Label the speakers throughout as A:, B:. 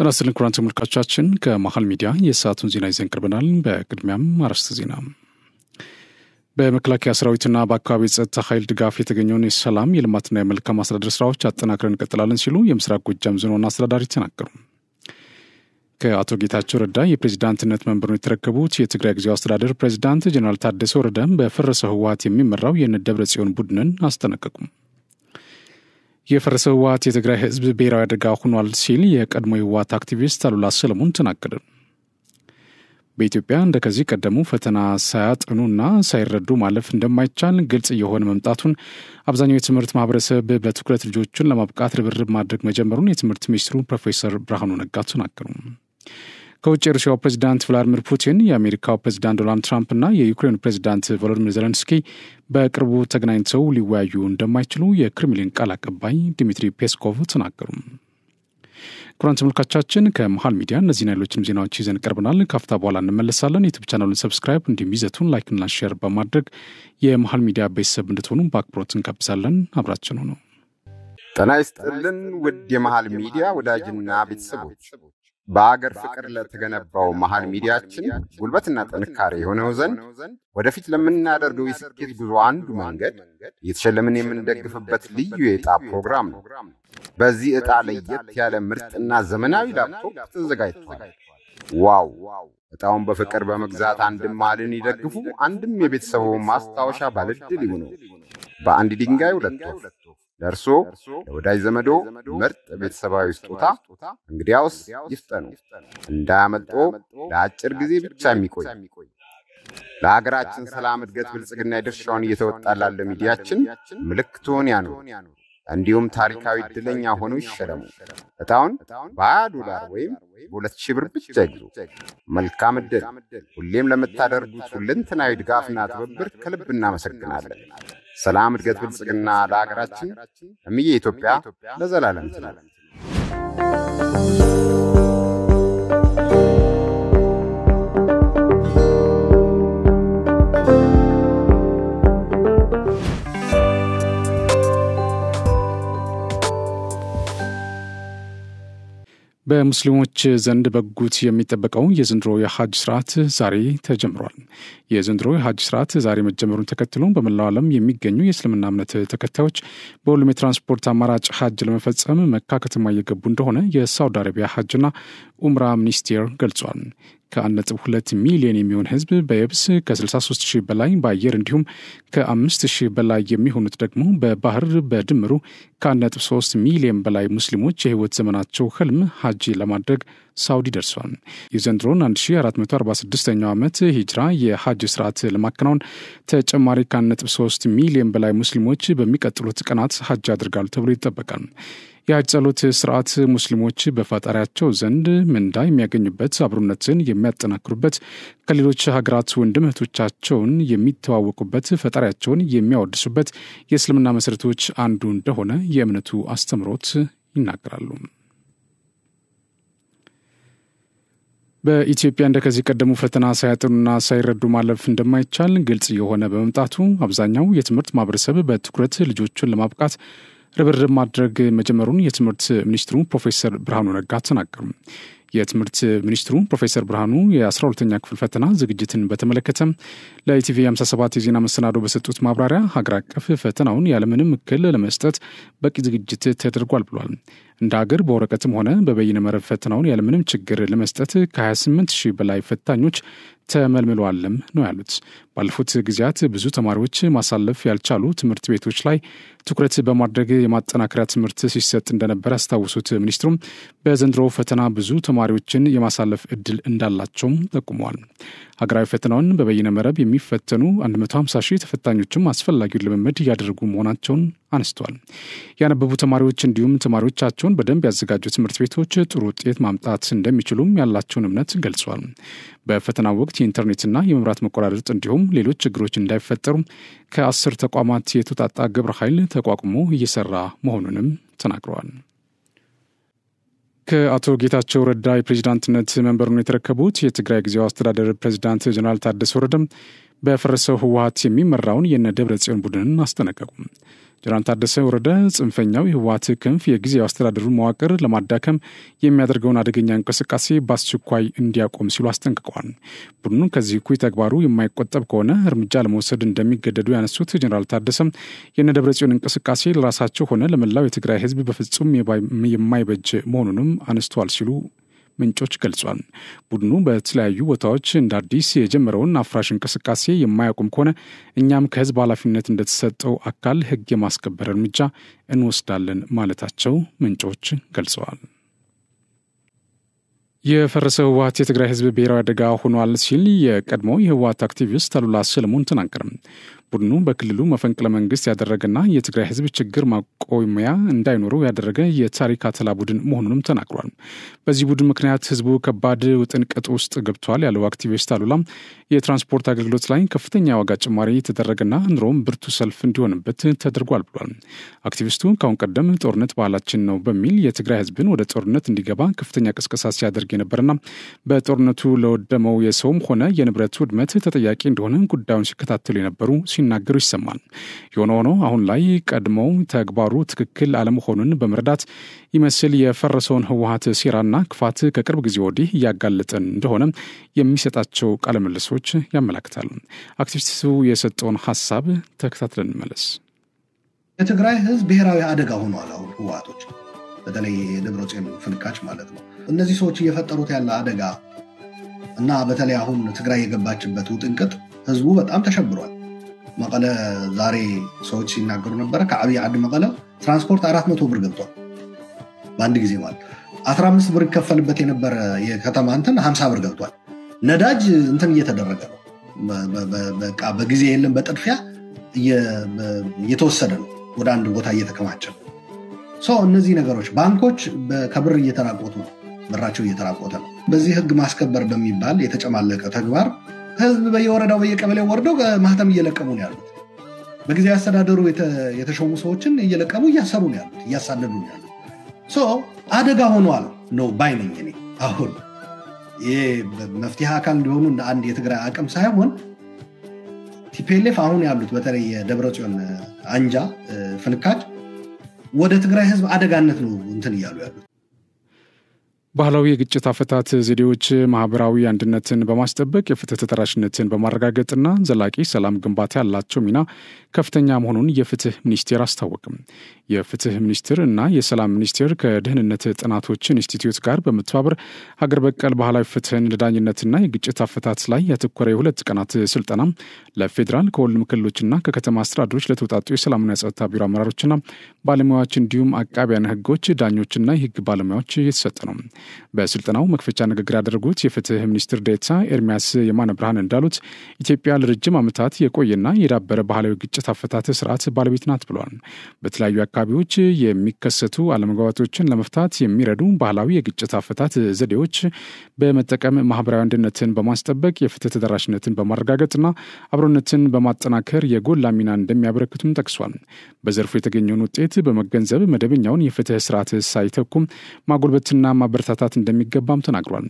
A: ራስልን ኩራን ተመልካቾቻችን ከመሃል ሚዲያ የሰዓቱን ዜና ይዘን ቀርበናል። በቅድሚያም አርዕስተ ዜና። በመከላከያ ሰራዊትና በአካባቢ ጸጥታ ኃይል ድጋፍ የተገኘውን የሰላም የልማትና የመልካም አስተዳደር ስራዎች አጠናክረን እንቀጥላለን ሲሉ የምስራቅ ጎጃም ዞን ዋና አስተዳዳሪ ተናገሩ። ከአቶ ጌታቸው ረዳ የፕሬዝዳንትነት መንበሩን የተረከቡት የትግራይ ጊዜያዊ አስተዳደር ፕሬዝዳንት ጀነራል ታደሰ ወረደም በፈረሰው ህወሓት የሚመራው የደብረጽዮን ቡድንን አስጠነቀቁ። የፈረሰው ህወሓት የትግራይ ህዝብ ብሔራዊ አደጋ ሆኗል ሲል የቀድሞ ህወሓት አክቲቪስት አሉላ ሰለሞን ተናገረ። በኢትዮጵያ እንደከዚህ ቀደሙ ፈተና ሳያጠኑና ሳይረዱ ማለፍ እንደማይቻል ግልጽ የሆነ መምጣቱን አብዛኛው የትምህርት ማህበረሰብ በትኩረት ልጆችን ለማብቃት ርብርብ ማድረግ መጀመሩን የትምህርት ሚኒስትሩ ፕሮፌሰር ብርሃኑ ነጋ ተናገሩ። ከውጭ የሩሲያው ፕሬዝዳንት ቭላዲሚር ፑቲን፣ የአሜሪካው ፕሬዝዳንት ዶናልድ ትራምፕ እና የዩክሬን ፕሬዝዳንት ቮሎዲሚር ዜሌንስኪ በቅርቡ ተገናኝተው ሊወያዩ እንደማይችሉ የክሬምሊን ቃል አቀባይ ዲሚትሪ ፔስኮቭ ተናገሩ። ኩራን ተመልካቾቻችን ከመሃል ሚዲያ እነዚህና ሌሎችንም ዜናዎች ይዘን ቀርበናል። ካፍታ በኋላ እንመለሳለን። ዩቲዩብ ቻናሉን ሰብስክራይብ እንዲሁም ይዘቱን ላይክና ሼር በማድረግ የመሃል ሚዲያ ቤተሰብ እንድትሆኑ በአክብሮት እንጋብዛለን። አብራችን ሁኑ።
B: ጤና ይስጥልን ውድ የመሃል ሚዲያ ወዳጅና ቤተሰቦች፣ በአገር ፍቅር ለተገነባው መሃል ሚዲያችን ጉልበትና ጥንካሬ የሆነው ዘንድ ወደፊት ለምናደርገው የስኬት ጉዞ አንዱ መንገድ እየተሸለምን የምንደግፍበት ልዩ የዕጣ ፕሮግራም ነው። በዚህ ዕጣ ለየት ያለ ምርጥና ዘመናዊ ላፕቶፕ ተዘጋጅቷል። ዋው! ዕጣውን በፍቅር በመግዛት አንድም መሃልን ይደግፉ፣ አንድም የቤተሰቡ ማስታወሻ ባለድል ይሁኑ። በአንድ ድንጋይ ሁለት ወፍ። ለርሶ ለወዳጅ ዘመዶ ምርጥ ቤተሰባዊ ስጦታ እንግዲያውስ ይፍጠኑ፣ እንዳያመልጦ ለአጭር ጊዜ ብቻ የሚቆይ። ለሀገራችን ሰላም፣ እድገት፣ ብልጽግና የድርሻውን እየተወጣ ላለ ሚዲያችን ምልክቱን ያኑ፣ እንዲሁም ታሪካዊ ዕድለኛ ሆኖ ይሸለሙ። ዕጣውን $20 ወይም በ2000 ብር ብቻ ይግዙ። መልካም ዕድል! ሁሌም ለምታደርጉት ሁለንተናዊ ድጋፍና ትብብር ከልብ እናመሰግናለን። ሰላም፣ እድገት፣ ብልጽግና ለሀገራችን እምዬ ኢትዮጵያ ለዘላለም ትኑር።
A: በሙስሊሞች ዘንድ በጉት የሚጠበቀው የዘንድሮ የሐጅ ስርዓት ዛሬ ተጀምሯል። የዘንድሮ የሐጅ ስርዓት ዛሬ መጀመሩን ተከትሎ በመላው ዓለም የሚገኙ የእስልምና እምነት ተከታዮች በሁሉም የትራንስፖርት አማራጭ ሐጅ ለመፈጸም መካ ከተማ እየገቡ እንደሆነ የሳውዲ አረቢያ ሐጅና ኡምራ ሚኒስቴር ገልጿል። ከ1.2 ሚሊዮን የሚሆን ህዝብ በየብስ፣ ከ63,000 በላይ በአየር እንዲሁም ከ5,000 በላይ የሚሆኑት ደግሞ በባህር በድምሩ ከ1.3 ሚሊዮን በላይ ሙስሊሞች የህይወት ዘመናቸው ህልም ሐጅ ለማድረግ ሳውዲ ደርሷል። የዘንድሮን 1446ኛው ዓመት ሂጅራ የሐጅ ስርዓት ለማከናወን ተጨማሪ ከ1.3 ሚሊዮን በላይ ሙስሊሞች በሚቀጥሉት ቀናት ሐጅ ያደርጋሉ ተብሎ ይጠበቃል። የሐጅ ጸሎት ስርዓት ሙስሊሞች በፈጣሪያቸው ዘንድ ምንዳ የሚያገኙበት፣ አብሮነትን የሚያጠናክሩበት፣ ከሌሎች ሀገራት ወንድም እህቶቻቸውን የሚተዋወቁበት፣ ፈጣሪያቸውን የሚያወድሱበት የእስልምና መሰረቶች አንዱ እንደሆነ የእምነቱ አስተምሮት ይናገራሉ። በኢትዮጵያ እንደከዚህ ቀደሙ ፈተና ሳያጠኑና ሳይረዱ ማለፍ እንደማይቻል ግልጽ የሆነ በመምጣቱ አብዛኛው የትምህርት ማህበረሰብ በትኩረት ልጆቹን ለማብቃት ርብርብ ማድረግ መጀመሩን የትምህርት ሚኒስትሩ ፕሮፌሰር ብርሃኑ ነጋ ተናገሩ። የትምህርት ሚኒስትሩ ፕሮፌሰር ብርሃኑ የ12ኛ ክፍል ፈተና ዝግጅትን በተመለከተ ለኢቲቪ 57 የዜና መሰናዶ በሰጡት ማብራሪያ ሀገር አቀፍ ፈተናውን ያለምንም እክል ለመስጠት በቂ ዝግጅት ተደርጓል ብሏል። እንደ ሀገር በወረቀትም ሆነ በበይነ መረብ ፈተናውን ያለምንም ችግር ለመስጠት ከ28,000 በላይ ፈታኞች ተመልምለዋልም ነው ያሉት። ባለፉት ጊዜያት ብዙ ተማሪዎች ማሳለፍ ያልቻሉ ትምህርት ቤቶች ላይ ትኩረት በማድረግ የማጠናከሪያ ትምህርት ሲሰጥ እንደነበር ያስታውሱት ሚኒስትሩም በዘንድሮ ፈተና ብዙ ተማሪዎችን የማሳለፍ እድል እንዳላቸውም ጠቁመዋል። ሀገራዊ ፈተናውን በበይነ መረብ የሚፈተኑ 150,000 ተፈታኞችም አስፈላጊውን ልምምድ እያደረጉ መሆናቸውን አነስተዋል። ያነበቡ ተማሪዎች እንዲሁም ተማሪዎቻቸውን በደንብ ያዘጋጁ ትምህርት ቤቶች ጥሩ ውጤት ማምጣት እንደሚችሉም ያላቸውን እምነት ገልጸዋል። በፈተና ወቅት የኢንተርኔትና የመብራት መቆራረጥ እንዲሁም ሌሎች ችግሮች እንዳይፈጠሩ ከ10 ተቋማት የተውጣጣ ግብረ ኃይል ተቋቁሞ እየሰራ መሆኑንም ተናግረዋል። ከአቶ ጌታቸው ረዳ የፕሬዝዳንትነት መንበሩን የተረከቡት የትግራይ ጊዜያዊ አስተዳደር ፕሬዝዳንት ጀነራል ታደሰ ወረደም በፈረሰው ህወሓት የሚመራውን የደብረጽዮን ቡድንን አስጠነቀቁ። ጀነራል ታደሰ ወረደ ጽንፈኛው የህወሓት ክንፍ የጊዜያዊ አስተዳደሩ መዋቅር ለማዳከም የሚያደርገውን አደገኛ እንቅስቃሴ በአስቸኳይ እንዲያቆም ሲሉ አስጠንቅቀዋል። ቡድኑ ከዚህ እኩይ ተግባሩ የማይቆጠብ ከሆነ እርምጃ ለመውሰድ እንደሚገደዱ ያነሱት ጀነራል ታደሰ የደብረጽዮን እንቅስቃሴ ለራሳቸው ሆነ ለመላው የትግራይ ህዝብ በፍጹም የማይበጅ መሆኑንም አነስተዋል ሲሉ ምንጮች ገልጿል። ቡድኑ በተለያዩ ቦታዎች እንደ አዲስ የጀመረውን አፍራሽ እንቅስቃሴ የማያቆም ከሆነ እኛም ከህዝብ ኃላፊነት እንደተሰጠው አካል ህግ የማስከበር እርምጃ እንወስዳለን ማለታቸው ምንጮች ገልጸዋል። የፈረሰው ህወሓት የትግራይ ህዝብ ብሔራዊ አደጋ ሆኗል ሲል የቀድሞ የህወሓት አክቲቪስት አሉላ ሰለሞን ተናገረ። ቡድኑ በክልሉ መፈንቅለ መንግስት ያደረገና የትግራይ ህዝብ ችግር ማቆሚያ እንዳይኖረው ያደረገ የታሪክ አተላ ቡድን መሆኑንም ተናግሯል። በዚህ ቡድን ምክንያት ህዝቡ ከባድ ውጥንቅጥ ውስጥ ገብቷል ያለው አክቲቪስት አሉላ የትራንስፖርት አገልግሎት ላይ ከፍተኛ ዋጋ ጭማሪ የተደረገና ኑሮም ብርቱ ሰልፍ እንዲሆንበት ተደርጓል ብሏል። አክቲቪስቱ ካሁን ቀደም ጦርነት ባህላችን ነው በሚል የትግራይ ህዝብን ወደ ጦርነት እንዲገባ ከፍተኛ ቅስቀሳ ሲያደርግ የነበረና በጦርነቱ ለወደመው የሰውም ሆነ የንብረት ውድመት ተጠያቂ እንደሆነ ጉዳዩን ሲከታተሉ የነበሩ ሲናገሩ ይሰማል። የሆነ ሆኖ አሁን ላይ ቀድሞው ተግባሩ ትክክል አለመሆኑን በመረዳት ይመስል የፈረሰውን ህወሓት ሴራና ክፋት ከቅርብ ጊዜ ወዲህ እያጋለጠን እንደሆነ የሚሰጣቸው ቃለ መልሶች ያመላክታሉ። አክቲቪስቱ የሰጠውን ሐሳብ ተከታትለን እንመለስ።
C: የትግራይ ህዝብ ብሔራዊ አደጋ ሆኗል። አሁን ህወሓቶች በተለይ የደብረጽዮን ፍንካች ማለት ነው። እነዚህ ሰዎች እየፈጠሩት ያለ አደጋ እና በተለይ አሁን ትግራይ የገባችበት ውጥንቅጥ ህዝቡ በጣም ተሸብሯል። መቀለ ዛሬ ሰዎች ሲናገሩ ነበር ከአብይ ዓዲ መቀለ ትራንስፖርት 400 ብር ገብቷል በአንድ ጊዜ ማለት 15 ብር ይከፈልበት የነበረ የከተማ እንትን 50 ብር ገብቷል። ነዳጅ እንትን እየተደረገ ነው። በቃ በጊዜ የለም በጥድፊያ እየተወሰደ ነው ወደ አንድ ቦታ እየተከማቸ ነው። እነዚህ ነገሮች ባንኮች ከብር እየተራቆቱ ነው፣ ብራቸው እየተራቆተ ነው። በዚህ ህግ ማስከበር በሚባል የተጨማለቀ ተግባር ህዝብ በየወረዳው በየቀበሌው ወርደው ማህተም እየለቀሙ ነው ያሉት። በጊዜያዊ አስተዳደሩ የተሾሙ ሰዎችን እየለቀሙ እያሰሩ ነው ያሉት፣ እያሳደዱ ነው ያሉት። አደጋ ሆኗል ነው ባይነኝ እኔ። አሁን ይሄ መፍትሄ አካል እንዲሆኑ እንደ አንድ የትግራይ አቅም ሳይሆን ቲፒኤልኤፍ አሁን ያሉት በተለይ የደብረጽዮን አንጃ ፍንካች ወደ ትግራይ ህዝብ አደጋነት ነው እንትን እያሉ ያሉት።
A: ባህላዊ የግጭት አፈታት ዘዴዎች ማህበራዊ አንድነትን በማስጠበቅ የፍትህ ተደራሽነትን በማረጋገጥና ዘላቂ ሰላም ግንባታ ያላቸው ሚና ከፍተኛ መሆኑን የፍትህ ሚኒስቴር አስታወቀም። የፍትህ ሚኒስቴር እና የሰላም ሚኒስቴር ከደህንነት ጥናቶች ኢንስቲትዩት ጋር በመተባበር ሀገር በቀል ባህላዊ ፍትህን ለዳኝነትና የግጭት አፈታት ላይ ያተኮረ የሁለት ቀናት ስልጠና ለፌዴራል ከሁሉም ክልሎችና ከከተማ አስተዳደሮች ለተውጣጡ የሰላምና የጸጥታ ቢሮ አመራሮችና ባለሙያዎች እንዲሁም አቃቢያን ህጎች፣ ዳኞችና የህግ ባለሙያዎች እየተሰጠ ነው። በስልጠናው መክፈቻ ንግግር ያደረጉት የፍትህ ሚኒስትር ዴኤታ ኤርሚያስ የማነ ብርሃን እንዳሉት ኢትዮጵያ ለረጅም ዓመታት የቆየና የዳበረ ባህላዊ ግጭት አፈታት ስርዓት ባለቤት ናት ብለዋል። በተለያዩ አካባቢዎች የሚከሰቱ አለመግባባቶችን ለመፍታት የሚረዱ ባህላዊ የግጭት አፈታት ዘዴዎች በመጠቀም ማህበራዊ አንድነትን በማስጠበቅ የፍትህ ተደራሽነትን በማረጋገጥና አብሮነትን በማጠናከር የጎላ ሚና እንደሚያበረክቱም ጠቅሷል። በዘርፉ የተገኘውን ውጤት በመገንዘብ መደበኛውን የፍትህ ስርዓት ሳይተኩም ማጎልበትና ማበረታታት እንደሚገባም ተናግሯል።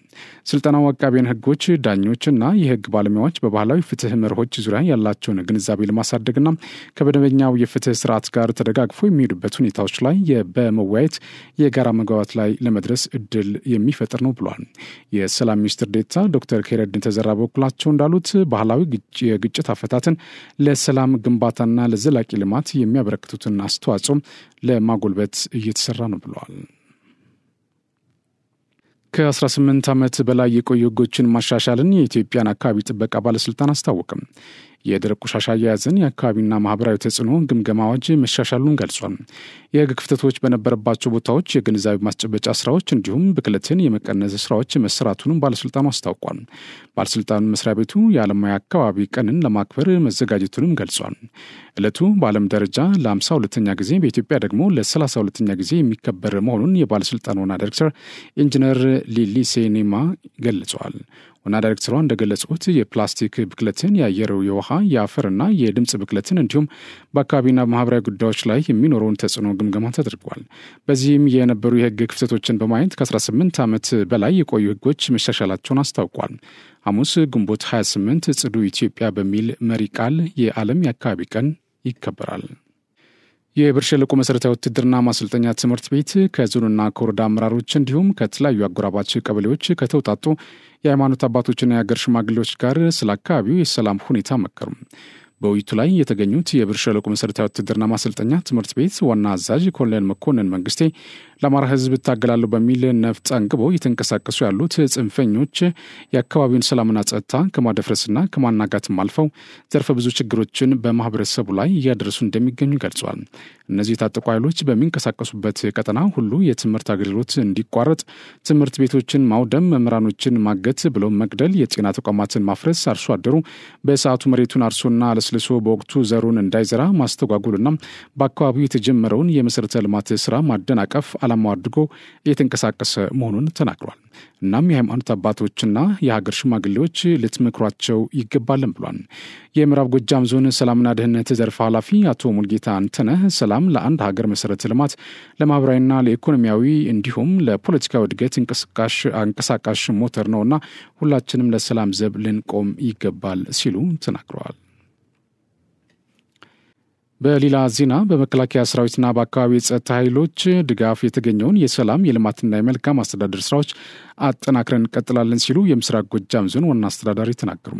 A: ስልጠናው አቃቢያን ህጎች፣ ዳኞችና የህግ ባለሙያዎች በባህላዊ ፍትህ መርሆች ዙሪያ ያላቸውን ግንዛቤ ለማሳደግና ከመደበኛው የፍትህ ስርዓት ጋር ተደጋግፎ የሚሄዱበት ሁኔታዎች ላይ በመወያየት የጋራ መግባባት ላይ ለመድረስ እድል የሚፈጥር ነው ብሏል። የሰላም ሚኒስትር ዴኤታ ዶክተር ኬረድን ተዘራ በኩላቸው እንዳሉት ባህላዊ የግጭት አፈታትን ለሰላም ግንባታና ለዘላቂ ልማት የሚያበረክቱትን አስተዋጽኦ ለማጎልበት እየተሰራ ነው ብለዋል። ከ18 ዓመት በላይ የቆዩ ህጎችን ማሻሻልን የኢትዮጵያን አካባቢ ጥበቃ ባለስልጣን አስታወቀም። የደረቅ ቆሻሻ አያያዝን የአካባቢና ማህበራዊ ተጽዕኖ ግምገማ አዋጅ መሻሻሉን ገልጿል። የህግ ክፍተቶች በነበረባቸው ቦታዎች የግንዛቤ ማስጨበጫ ስራዎች እንዲሁም ብክለትን የመቀነስ ስራዎች መሰራቱንም ባለስልጣኑ አስታውቋል። ባለስልጣኑ መስሪያ ቤቱ የዓለም አካባቢ ቀንን ለማክበር መዘጋጀቱንም ገልጿል። ዕለቱ በዓለም ደረጃ ለ52ኛ ጊዜ በኢትዮጵያ ደግሞ ለ32ኛ ጊዜ የሚከበር መሆኑን የባለስልጣኑ ዋና ዳይሬክተር ኢንጂነር ሊሊሴ ኔማ ገልጸዋል። ዋና ዳይሬክተሯ እንደገለጹት የፕላስቲክ ብክለትን፣ የአየር፣ የውሃ፣ የአፈርና የድምፅ ብክለትን እንዲሁም በአካባቢና በማህበራዊ ጉዳዮች ላይ የሚኖረውን ተጽዕኖ ግምገማ ተደርጓል። በዚህም የነበሩ የህግ ክፍተቶችን በማየት ከ18 ዓመት በላይ የቆዩ ህጎች መሻሻላቸውን አስታውቋል። ሐሙስ ግንቦት 28 ጽዱ ኢትዮጵያ በሚል መሪ ቃል የዓለም የአካባቢ ቀን ይከበራል። የብር ሸለቆ መሰረታዊ ውትድርና ማሰልጠኛ ትምህርት ቤት ከዞንና ከወረዳ አመራሮች እንዲሁም ከተለያዩ አጎራባች ቀበሌዎች ከተውጣጡ የሃይማኖት አባቶችና የሀገር ሽማግሌዎች ጋር ስለ አካባቢው የሰላም ሁኔታ መከሩ። በውይይቱ ላይ የተገኙት የብር ሸለቆ መሰረታዊ ውትድርና ማሰልጠኛ ትምህርት ቤት ዋና አዛዥ ኮሎኔል መኮንን መንግስቴ ለአማራ ሕዝብ እታገላለሁ በሚል ነፍጥ አንግበው እየተንቀሳቀሱ ያሉት ጽንፈኞች የአካባቢውን ሰላምና ጸጥታ ከማደፍረስና ከማናጋትም አልፈው ዘርፈ ብዙ ችግሮችን በማህበረሰቡ ላይ እያደረሱ እንደሚገኙ ገልጿል። እነዚህ የታጠቁ ኃይሎች በሚንቀሳቀሱበት ቀጠና ሁሉ የትምህርት አገልግሎት እንዲቋረጥ፣ ትምህርት ቤቶችን ማውደም፣ መምህራኖችን ማገት ብሎም መግደል፣ የጤና ተቋማትን ማፍረስ፣ አርሶ አደሩ በሰዓቱ መሬቱን አርሶና አለስልሶ በወቅቱ ዘሩን እንዳይዘራ ማስተጓጉልና በአካባቢው የተጀመረውን የመሰረተ ልማት ስራ ማደናቀፍ ዓላማው አድርጎ እየተንቀሳቀሰ መሆኑን ተናግሯል። እናም የሃይማኖት አባቶችና የሀገር ሽማግሌዎች ልትመክሯቸው ይገባልን ብሏል። የምዕራብ ጎጃም ዞን ሰላምና ደህንነት ዘርፍ ኃላፊ አቶ ሙልጌታ አንተነህ ሰላም ለአንድ ሀገር መሰረተ ልማት ለማህበራዊና ለኢኮኖሚያዊ እንዲሁም ለፖለቲካዊ እድገት አንቀሳቃሽ ሞተር ነውና ሁላችንም ለሰላም ዘብ ልንቆም ይገባል ሲሉ ተናግረዋል። በሌላ ዜና በመከላከያ ሰራዊትና በአካባቢ የጸጥታ ኃይሎች ድጋፍ የተገኘውን የሰላም የልማትና የመልካም አስተዳደር ስራዎች አጠናክረን እንቀጥላለን ሲሉ የምስራቅ ጎጃም ዞን ዋና አስተዳዳሪ ተናገሩ።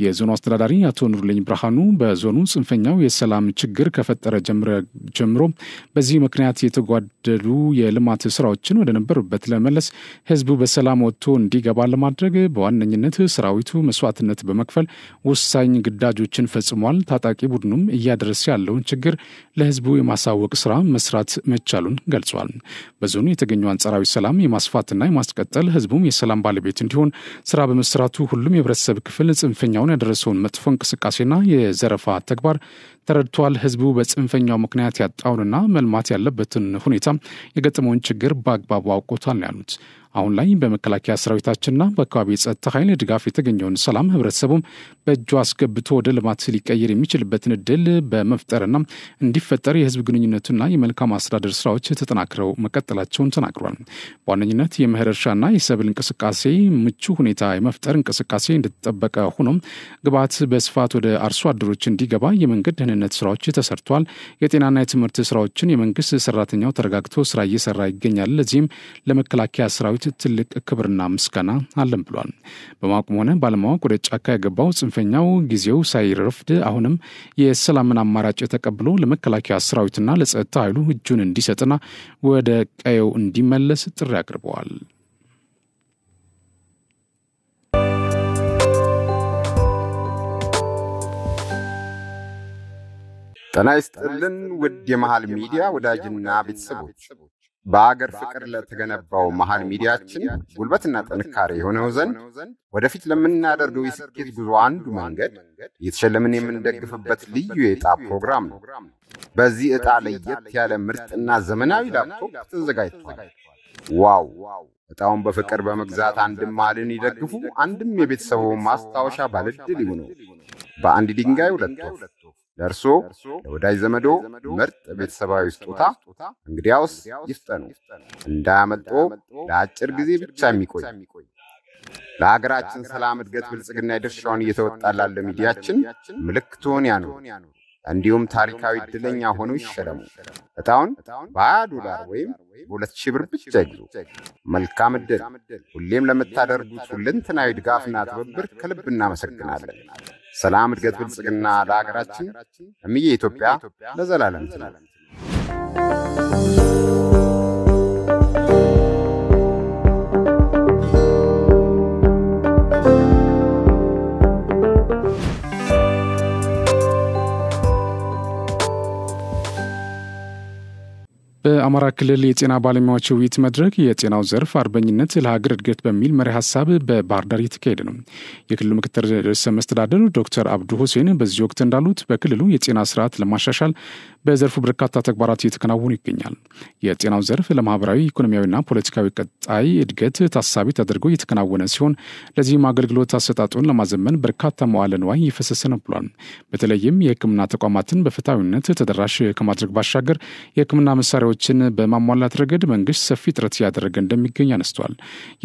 A: የዞኑ አስተዳዳሪ አቶ ኑርልኝ ብርሃኑ በዞኑ ጽንፈኛው የሰላም ችግር ከፈጠረ ጀምሮ በዚህ ምክንያት የተጓደሉ የልማት ስራዎችን ወደ ነበሩበት ለመመለስ ህዝቡ በሰላም ወጥቶ እንዲገባ ለማድረግ በዋነኝነት ሰራዊቱ መስዋዕትነት በመክፈል ወሳኝ ግዳጆችን ፈጽሟል። ታጣቂ ቡድኑም እያደረሰ ያለውን ችግር ለህዝቡ የማሳወቅ ስራ መስራት መቻሉን ገልጿል። በዞኑ የተገኘው አንጻራዊ ሰላም የማስፋትና የማስቀጠል ህዝቡም የሰላም ባለቤት እንዲሆን ስራ በመስራቱ ሁሉም የህብረተሰብ ክፍል ጽንፈኛውን ያደረሰውን መጥፎ እንቅስቃሴና የዘረፋ ተግባር ተረድቷል። ህዝቡ በጽንፈኛው ምክንያት ያጣውንና መልማት ያለበትን ሁኔታ የገጠመውን ችግር በአግባቡ አውቆታል ያሉት አሁን ላይ በመከላከያ ሰራዊታችንና በአካባቢ የጸጥታ ኃይል ድጋፍ የተገኘውን ሰላም ህብረተሰቡም በእጁ አስገብቶ ወደ ልማት ሊቀይር የሚችልበትን እድል በመፍጠርና እንዲፈጠር የህዝብ ግንኙነትና የመልካም አስተዳደር ስራዎች ተጠናክረው መቀጠላቸውን ተናግሯል። በዋነኝነት የመኸር እርሻና የሰብል እንቅስቃሴ ምቹ ሁኔታ የመፍጠር እንቅስቃሴ እንደተጠበቀ ሆኖም ግብዓት በስፋት ወደ አርሶ አደሮች እንዲገባ የመንገድ ደህንነት ስራዎች ተሰርቷል። የጤናና የትምህርት ስራዎችን የመንግስት ሰራተኛው ተረጋግቶ ስራ እየሰራ ይገኛል። ለዚህም ለመከላከያ ሰራዊት ትልቅ ክብርና ምስጋና አለን ብሏል። በማወቅም ሆነ ባለማወቅ ወደ ጫካ የገባው ጽንፈኛው ጊዜው ሳይረፍድ አሁንም የሰላምን አማራጭ ተቀብሎ ለመከላከያ ሰራዊትና ለጸጥታ ኃይሉ እጁን እንዲሰጥና ወደ ቀየው እንዲመለስ ጥሪ አቅርበዋል።
B: ጤና ይስጥልን ውድ የመሃል ሚዲያ ወዳጅና ቤተሰቦች፣ በአገር ፍቅር ለተገነባው መሃል ሚዲያችን ጉልበትና ጥንካሬ የሆነው ዘንድ ወደፊት ለምናደርገው የስኬት ጉዞ አንዱ መንገድ እየተሸለምን የምንደግፍበት ልዩ የዕጣ ፕሮግራም ነው። በዚህ ዕጣ ለየት ያለ ምርጥና ዘመናዊ ላፕቶፕ ተዘጋጅቷል። ዋው! ዕጣውን በፍቅር በመግዛት አንድም መሃልን ይደግፉ፣ አንድም የቤተሰቡ ማስታወሻ ባለድል ይሁኑ። በአንድ ድንጋይ ሁለት ወፍ። ለርሶ ለወዳጅ ዘመዶ ምርጥ ቤተሰባዊ ስጦታ እንግዲያውስ ይፍጠኑ፣ እንዳያመልጦ ለአጭር ጊዜ ብቻ የሚቆይ። ለሀገራችን ሰላም እድገት ብልጽግና የድርሻውን እየተወጣ ላለ ሚዲያችን ምልክቱን ያኑሩ። እንዲሁም ታሪካዊ ዕድለኛ ሆነው ይሸለሙ። ዕጣውን $20 ወይም $2000 ብቻ ይግዙ። መልካም ዕድል! ሁሌም ለምታደርጉት ሁለንተናዊ ድጋፍና ትብብር ከልብ እናመሰግናለን። ሰላም እድገት ብልጽግና ለሀገራችን እምዬ ኢትዮጵያ ለዘላለም ትኑር።
A: በአማራ ክልል የጤና ባለሙያዎች ውይይት መድረክ የጤናው ዘርፍ አርበኝነት ለሀገር እድገት በሚል መሪ ሀሳብ በባህር ዳር የተካሄደ ነው። የክልሉ ምክትል ርዕሰ መስተዳድር ዶክተር አብዱ ሁሴን በዚህ ወቅት እንዳሉት በክልሉ የጤና ስርዓት ለማሻሻል በዘርፉ በርካታ ተግባራት እየተከናወኑ ይገኛል። የጤናው ዘርፍ ለማህበራዊ ኢኮኖሚያዊና ፖለቲካዊ ቀጣይ እድገት ታሳቢ ተደርጎ እየተከናወነ ሲሆን ለዚህም አገልግሎት አሰጣጡን ለማዘመን በርካታ መዋዕለ ንዋይ እየፈሰሰ ነው ብሏል። በተለይም የሕክምና ተቋማትን በፍትሃዊነት ተደራሽ ከማድረግ ባሻገር የሕክምና መሳሪያዎች መስፈርቶችን በማሟላት ረገድ መንግስት ሰፊ ጥረት ያደረገ እንደሚገኝ አነስተዋል።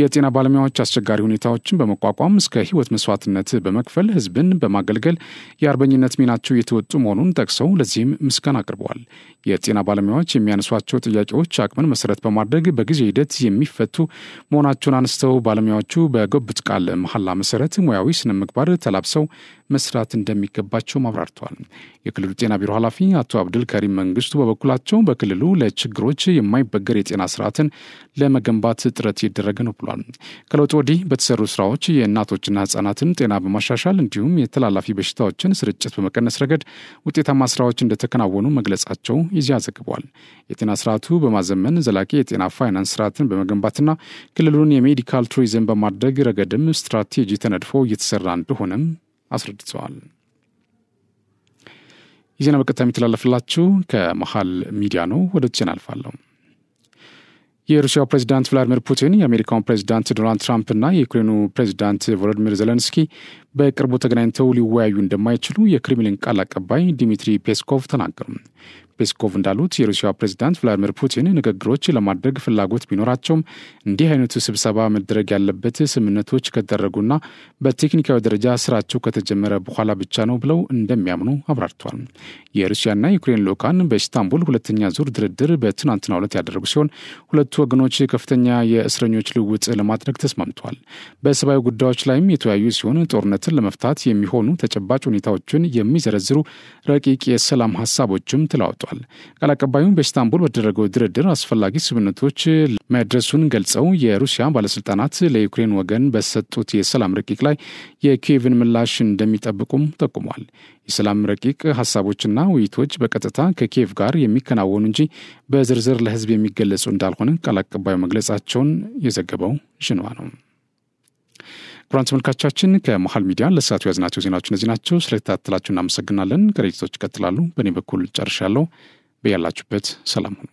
A: የጤና ባለሙያዎች አስቸጋሪ ሁኔታዎችን በመቋቋም እስከ ህይወት መስዋዕትነት በመክፈል ህዝብን በማገልገል የአርበኝነት ሚናቸው የተወጡ መሆኑን ጠቅሰው ለዚህም ምስጋና አቅርበዋል። የጤና ባለሙያዎች የሚያነሷቸው ጥያቄዎች አቅምን መሰረት በማድረግ በጊዜ ሂደት የሚፈቱ መሆናቸውን አንስተው ባለሙያዎቹ በገቡት ቃል መሐላ መሰረት ሙያዊ ስነ ምግባር ተላብሰው መስራት እንደሚገባቸው አብራርተዋል። የክልሉ ጤና ቢሮ ኃላፊ አቶ አብዱል ከሪም መንግስቱ በበኩላቸው በክልሉ ለችግሮች የማይበገር የጤና ስርዓትን ለመገንባት ጥረት ይደረገ ነው ብሏል። ከለውጥ ወዲህ በተሰሩ ስራዎች የእናቶችና ህጻናትን ጤና በማሻሻል እንዲሁም የተላላፊ በሽታዎችን ስርጭት በመቀነስ ረገድ ውጤታማ ስራዎች እንደተከናወኑ መግለጻቸው ይዚያ ዘግቧል። የጤና ስርዓቱ በማዘመን ዘላቂ የጤና ፋይናንስ ስርዓትን በመገንባትና ክልሉን የሜዲካል ቱሪዝም በማድረግ ረገድም ስትራቴጂ ተነድፎ እየተሰራ እንደሆነም አስረድተዋል። ይህን በቀጥታ የሚተላለፍላችሁ ከመሃል ሚዲያ ነው። ወደ ዜና አልፋለሁ። የሩሲያው ፕሬዝዳንት ቭላዲሚር ፑቲን የአሜሪካውን ፕሬዝዳንት ዶናልድ ትራምፕ እና የዩክሬኑ ፕሬዝዳንት ቮሎዲሚር ዜሌንስኪ በቅርቡ ተገናኝተው ሊወያዩ እንደማይችሉ የክሬምሊን ቃል አቀባይ ዲሚትሪ ፔስኮቭ ተናገሩ። ፔስኮቭ እንዳሉት የሩሲያ ፕሬዝዳንት ቭላዲሚር ፑቲን ንግግሮች ለማድረግ ፍላጎት ቢኖራቸውም እንዲህ አይነቱ ስብሰባ መደረግ ያለበት ስምምነቶች ከተደረጉና በቴክኒካዊ ደረጃ ስራቸው ከተጀመረ በኋላ ብቻ ነው ብለው እንደሚያምኑ አብራርተዋል። የሩሲያና የዩክሬን ልዑካን በኢስታንቡል ሁለተኛ ዙር ድርድር በትናንትናው ዕለት ያደረጉ ሲሆን ሁለቱ ወገኖች ከፍተኛ የእስረኞች ልውውጥ ለማድረግ ተስማምተዋል። በሰብአዊ ጉዳዮች ላይም የተወያዩ ሲሆን ጦርነትን ለመፍታት የሚሆኑ ተጨባጭ ሁኔታዎችን የሚዘረዝሩ ረቂቅ የሰላም ሀሳቦችም ተለዋውጠዋል። ቃል አቀባዩም በኢስታንቡል በተደረገው ድርድር አስፈላጊ ስምምነቶች መድረሱን ገልጸው የሩሲያ ባለስልጣናት ለዩክሬን ወገን በሰጡት የሰላም ረቂቅ ላይ የኪየቭን ምላሽ እንደሚጠብቁም ጠቁመዋል። የሰላም ረቂቅ ሀሳቦችና ውይይቶች በቀጥታ ከኪየቭ ጋር የሚከናወኑ እንጂ በዝርዝር ለህዝብ የሚገለጹ እንዳልሆነ ቃል አቀባዩ መግለጻቸውን የዘገበው ዥንዋ ነው። ክቡራን ተመልካቾቻችን ከመሃል ሚዲያ ለሰዓቱ ያዝናቸው ዜናዎች እነዚህ ናቸው። ስለተከታተላችሁ እናመሰግናለን። ከሬዲዮች ይቀጥላሉ። በእኔ በኩል ጨርሻለሁ። በያላችሁበት ሰላም ሁኑ።